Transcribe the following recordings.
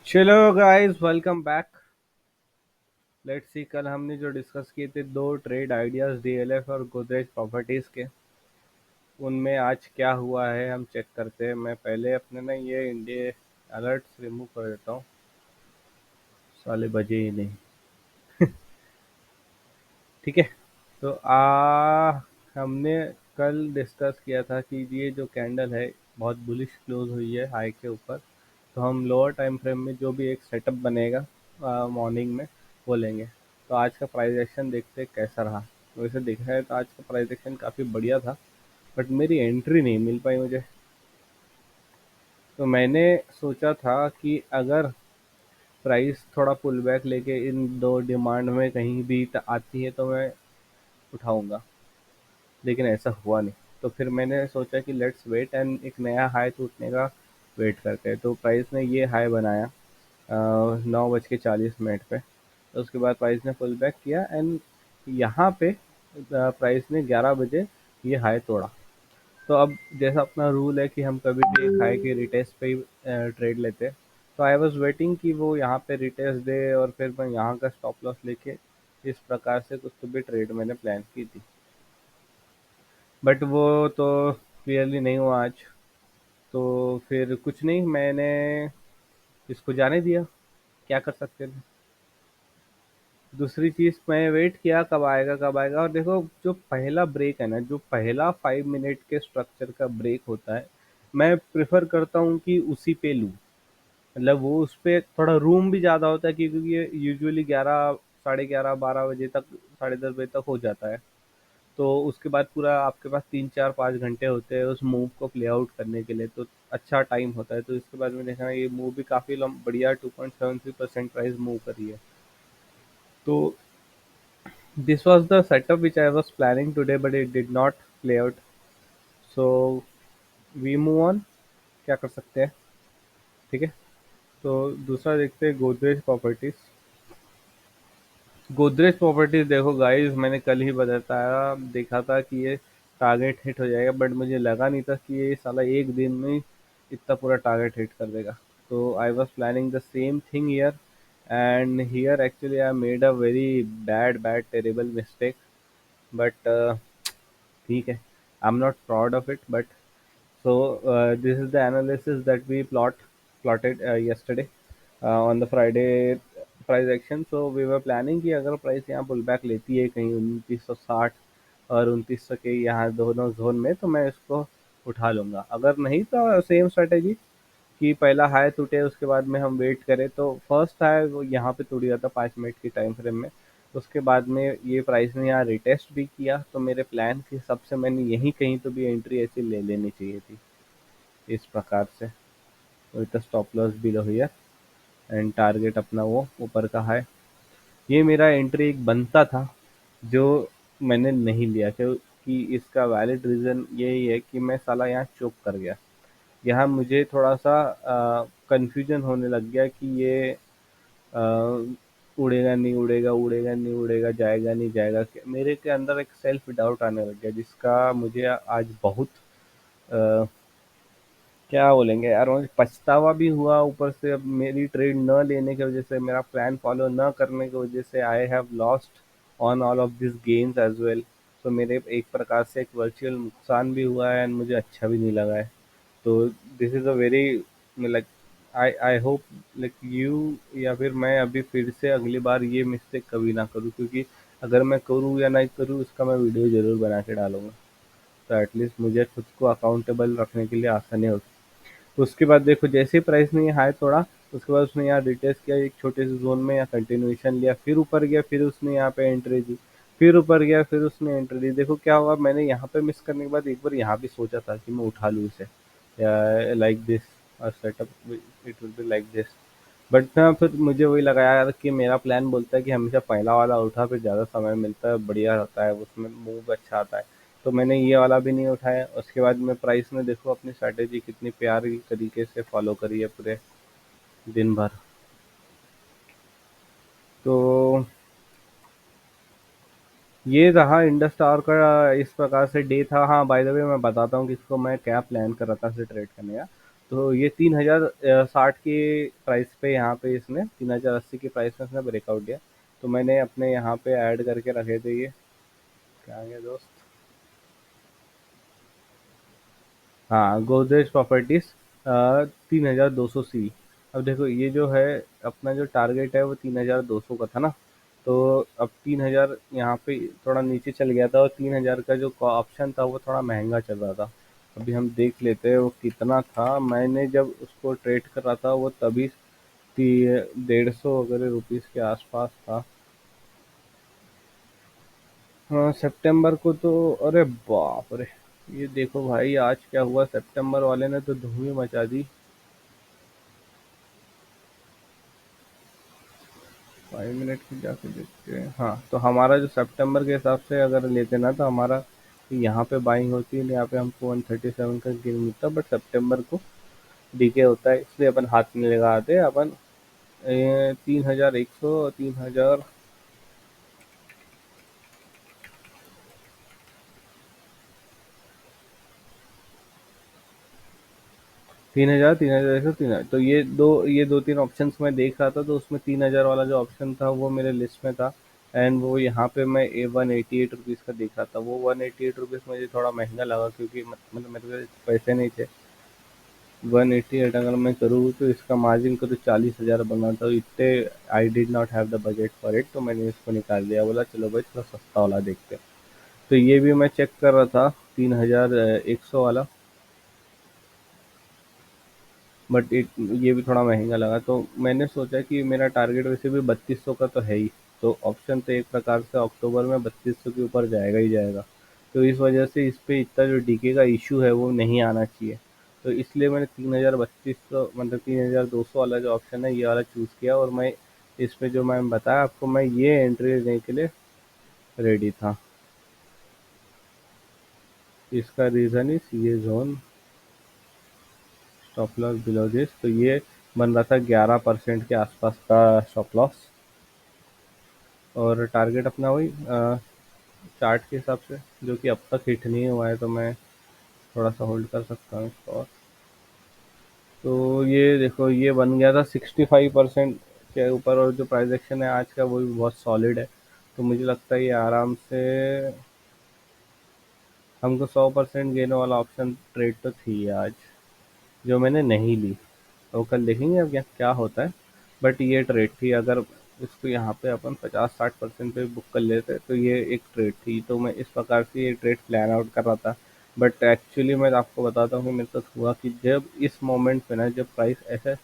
चलो guys, welcome back. Let's see, कल हमने जो डिस्कस किए थे दो ट्रेड आइडियाज डीएलएफ और गोदरेज प्रॉपर्टीज के, उनमें आज क्या हुआ है हम चेक करते हैं। मैं पहले अपने ना ये इंडिया अलर्ट्स रिमूव कर देता हूँ, साले बजे ही नहीं। ठीक है। तो हमने कल डिस्कस किया था कि ये जो कैंडल है बहुत बुलिश क्लोज हुई है हाई के ऊपर। तो हम लोअर टाइम फ्रेम में जो भी एक सेटअप बनेगा मॉर्निंग में, वो लेंगे। तो आज का प्राइस एक्शन देखते हैं कैसा रहा। वैसे देखा है तो आज का प्राइस एक्शन काफ़ी बढ़िया था, बट मेरी एंट्री नहीं मिल पाई मुझे। तो मैंने सोचा था कि अगर प्राइस थोड़ा पुल बैक लेके इन दो डिमांड में कहीं भी आती है तो मैं उठाऊंगा, लेकिन ऐसा हुआ नहीं। तो फिर मैंने सोचा कि लेट्स वेट एंड एक नया हाई टूटने का वेट करते हैं। तो प्राइस ने ये हाई बनाया 9:40 पे। तो उसके बाद प्राइस ने पुल बैक किया एंड यहाँ पे प्राइस ने 11 बजे ये हाई तोड़ा। तो अब जैसा अपना रूल है कि हम कभी भी एक हाई के रिटेस्ट पे ही ट्रेड लेते हैं। तो आई वॉज वेटिंग कि वो यहाँ पे रिटेस्ट दे और फिर मैं यहाँ का स्टॉप लॉस लेके इस प्रकार से कुछ तो भी ट्रेड मैंने प्लान की थी, बट वो तो क्लियरली नहीं हुआ आज। तो फिर कुछ नहीं, मैंने इसको जाने दिया। क्या कर सकते थे। दूसरी चीज़, मैं वेट किया कब आएगा कब आएगा, और देखो जो पहला ब्रेक है ना, जो पहला 5 मिनट के स्ट्रक्चर का ब्रेक होता है, मैं प्रेफर करता हूँ कि उसी पे लूँ। मतलब वो उस पे थोड़ा रूम भी ज़्यादा होता है, क्योंकि ये यूजुअली 11, साढ़े 11, 12 बजे तक, साढ़े 10 बजे तक हो जाता है। तो उसके बाद पूरा आपके पास 3, 4, 5 घंटे होते हैं उस मूव को प्ले आउट करने के लिए, तो अच्छा टाइम होता है। तो इसके बाद में देखा ये मूव भी काफ़ी बढ़िया 2.73% प्राइस मूव करी है। तो this was the setup which I was planning today, but it did not play out. So we move on. क्या कर सकते हैं। ठीक है। तो दूसरा देखते हैं गोदरेज प्रॉपर्टीज। गोदरेज प्रॉपर्टीज देखो गाइस, मैंने कल ही बताया, देखा था कि ये टारगेट हिट हो जाएगा, बट मुझे लगा नहीं था कि ये साला एक दिन में ही इतना पूरा टारगेट हिट कर देगा। तो आई was planning the same thing here, and here actually I made a very bad bad terrible mistake, but ठीक है, I am not proud of it, but so this is the analysis that we plotted yesterday on the Friday price action. So we were planning कि अगर price यहाँ pull back लेती है कहीं 2960 और 2900 के यहाँ दोनों जोन में, तो मैं इसको उठा लूँगा। अगर नहीं तो सेम स्ट्रेटेजी कि पहला हाई टूटे उसके बाद में हम वेट करें। तो फर्स्ट हाई वो यहाँ पे टूट गया था 5 मिनट की टाइम फ्रेम में। उसके बाद में ये प्राइस ने यहाँ रिटेस्ट भी किया, तो मेरे प्लान के हिसाब से मैंने यहीं कहीं तो भी एंट्री ऐसी ले लेनी चाहिए थी इस प्रकार से, with stop loss below here and target अपना वो ऊपर का है। ये मेरा एंट्री एक बनता था जो मैंने नहीं लिया, क्योंकि इसका वैलिड रीज़न यही है कि मैं साला यहाँ चोक कर गया। यहाँ मुझे थोड़ा सा कंफ्यूजन होने लग गया कि ये अ, उड़ेगा नहीं उड़ेगा, उड़ेगा नहीं उड़ेगा, जाएगा नहीं जाएगा। मेरे के अंदर एक सेल्फ डाउट आने लग गया, जिसका मुझे आज बहुत अ, क्या बोलेंगे यार, मुझे पछतावा भी हुआ। ऊपर से अब मेरी ट्रेड न लेने की वजह से, मेरा प्लान फॉलो न करने की वजह से, I have lost on all of this games as well. तो मेरे एक प्रकार से एक वर्चुअल नुकसान भी हुआ है एंड मुझे अच्छा भी नहीं लगा है। तो this is a very, like, I I hope like you, या फिर मैं अभी फिर से अगली बार ये मिस्टेक कभी ना करूँ, क्योंकि अगर मैं करूँ या नहीं करूँ उसका मैं वीडियो ज़रूर बना के डालूंगा। तो एटलीस्ट मुझे खुद को अकाउंटेबल रखने के लिए आसानी होगी। तो उसके बाद देखो, जैसे ही प्राइस ने ये हाई तोड़ा, उसके बाद उसने यहाँ रिटेस्ट किया एक छोटे से जोन में, या कंटिन्यूएशन लिया, फिर ऊपर गया, फिर उसने यहाँ पे एंट्री दी, फिर ऊपर गया, फिर उसने एंट्री दी। देखो क्या हुआ, मैंने यहाँ पे मिस करने के बाद एक बार यहाँ भी सोचा था कि मैं उठा लूँ इसे, या like this setup, it will be like this. But ना फिर मुझे वही लगा यार कि मेरा प्लान बोलता है कि हमेशा पहला वाला उठा, फिर ज़्यादा समय मिलता है, बढ़िया होता है, उसमें मूव अच्छा आता है। तो मैंने ये वाला भी नहीं उठाया। उसके बाद में प्राइस ने देखो अपनी स्ट्रैटेजी कितनी प्यारी तरीके से फॉलो करी है पूरे दिन भर। तो ये रहा इंडस टावर का इस प्रकार से डे था। हाँ, बाय द वे मैं बताता हूँ कि इसको मैं क्या प्लान कर रहा था इसे ट्रेड करने का। तो ये 3060 के प्राइस पे, यहाँ पे इसने 3080 के प्राइस में इसने ब्रेकआउट दिया। तो मैंने अपने यहाँ पे ऐड करके रखे थे ये। क्या आ गया दोस्त? हाँ, गोदरेज प्रॉपर्टीज 3200 सी। अब देखो ये जो है, अपना जो टारगेट है वो 3200 का था ना। तो अब 3000 यहाँ पे थोड़ा नीचे चल गया था, और 3000 का जो ऑप्शन था वो थोड़ा महंगा चल रहा था। अभी हम देख लेते हैं वो कितना था। मैंने जब उसको ट्रेड कर रहा था वो तभी 150 वगैरह रुपीस के आसपास था। हाँ, सितंबर को तो, अरे बाप रे! ये देखो भाई आज क्या हुआ, सितंबर वाले ने तो धूम ही मचा दी। 5 मिनट की जाके देखते हैं। हाँ, तो हमारा जो सितंबर के हिसाब से अगर लेते ना, तो हमारा यहाँ पे बाइंग होती है, यहाँ पे हमको 137 का गेन मिलता, बट सितंबर को डीके होता है, इसलिए अपन हाथ में लगाते हैं अपन। 3100, 3000, 3000, 3100, 3000। तो ये दो तीन ऑप्शंस मैं देख रहा था, तो उसमें 3000 वाला जो ऑप्शन था वो मेरे लिस्ट में था। एंड वो यहाँ पे मैं 188 रुपीज़ का देख रहा था। वो 188 रुपीज़ मुझे थोड़ा महंगा लगा, क्योंकि मतलब मेरे पास पैसे नहीं थे। 188 अगर मैं करूँ तो इसका मार्जिन करूँ 40,000 बना था, इतने I did not have the budget for it. तो मैंने इसको निकाल दिया, बोला चलो भाई थोड़ा सस्ता वाला देखते हैं। तो ये भी मैं चेक कर रहा था, 3100 वाला। बट ये भी थोड़ा महंगा लगा, तो मैंने सोचा कि मेरा टारगेट वैसे भी 3200 का तो है ही। तो ऑप्शन तो एक प्रकार से अक्टूबर में 3200 के ऊपर जाएगा ही जाएगा। तो इस वजह से इस पे इतना जो डीके का इशू है वो नहीं आना चाहिए। तो इसलिए मैंने 3200, मतलब 3200 वाला जो ऑप्शन है ये वाला चूज़ किया, और मैं इस पे जो मैं बताया आपको, मैं ये एंट्री लेने के लिए रेडी था। इसका रीज़न इस ये zone, stop loss below this, तो ये बन रहा था 11% के आसपास का स्टॉप लॉस। और टारगेट अपना वही चार्ट के हिसाब से, जो कि अब तक हिट नहीं हुआ है, तो मैं थोड़ा सा होल्ड कर सकता हूँ इसको। और तो ये देखो ये बन गया था 65% के ऊपर, और जो प्राइस एक्शन है आज का वो भी बहुत सॉलिड है। तो मुझे लगता है ये आराम से हमको 100% गेनो वाला ऑप्शन ट्रेड तो थी आज, जो मैंने नहीं ली। तो कल देखेंगे अब क्या क्या होता है। बट ये ट्रेड थी, अगर इसको यहाँ पे अपन 50-60% पे बुक कर लेते तो ये एक ट्रेड थी। तो मैं इस प्रकार से ये ट्रेड प्लान आउट कर रहा था। बट एक्चुअली मैं आपको बताता हूँ कि मेरे साथ हुआ कि जब इस मोमेंट पे ना, जब प्राइस ऐसे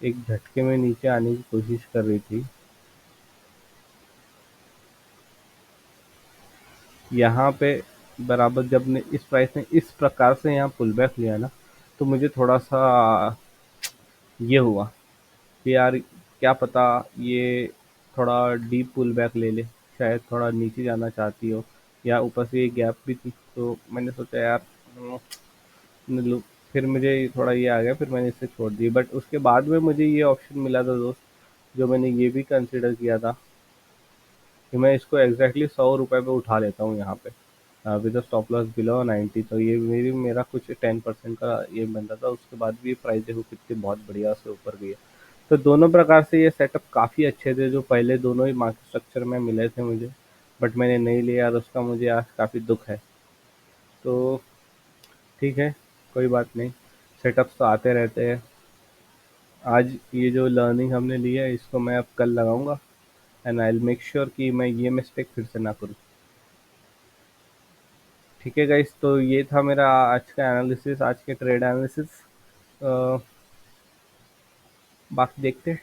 एक झटके में नीचे आने की कोशिश कर रही थी, यहाँ पे बराबर जब ने इस प्राइस ने इस प्रकार से यहाँ पुल बैक लिया ना, तो मुझे थोड़ा सा ये हुआ कि यार क्या पता ये थोड़ा डीप पुल बैक ले ले, शायद थोड़ा नीचे जाना चाहती हो, या ऊपर से ये गैप भी थी। तो मैंने सोचा यार न लो। फिर मुझे थोड़ा ये आ गया, फिर मैंने इसे छोड़ दी। बट उसके बाद में मुझे ये ऑप्शन मिला था दोस्त, जो मैंने ये भी कंसिडर किया था कि मैं इसको एग्जैक्टली 100 रुपये पे उठा लेता हूँ यहाँ पे, विद स्टॉप लॉस बिलो 90। तो ये मेरा कुछ 10% का ये बन रहा था। उसके बाद भी प्राइस देखो कितनी बहुत बढ़िया से ऊपर गई है। तो दोनों प्रकार से ये सेटअप काफ़ी अच्छे थे, जो पहले दोनों ही मार्केट स्ट्रक्चर में मिले थे मुझे, बट मैंने नहीं लिया, और उसका मुझे आज काफ़ी दुख है। तो ठीक है, कोई बात नहीं, सेटअप्स तो आते रहते हैं। आज ये जो लर्निंग हमने ली है इसको मैं अब कल लगाऊंगा, and I will make sure कि मैं ये मिस्टेक फिर से ना करूँ। ठीक है गाइस, तो ये था मेरा आज का एनालिसिस, आज के ट्रेड एनालिसिस। बाकी देखते हैं।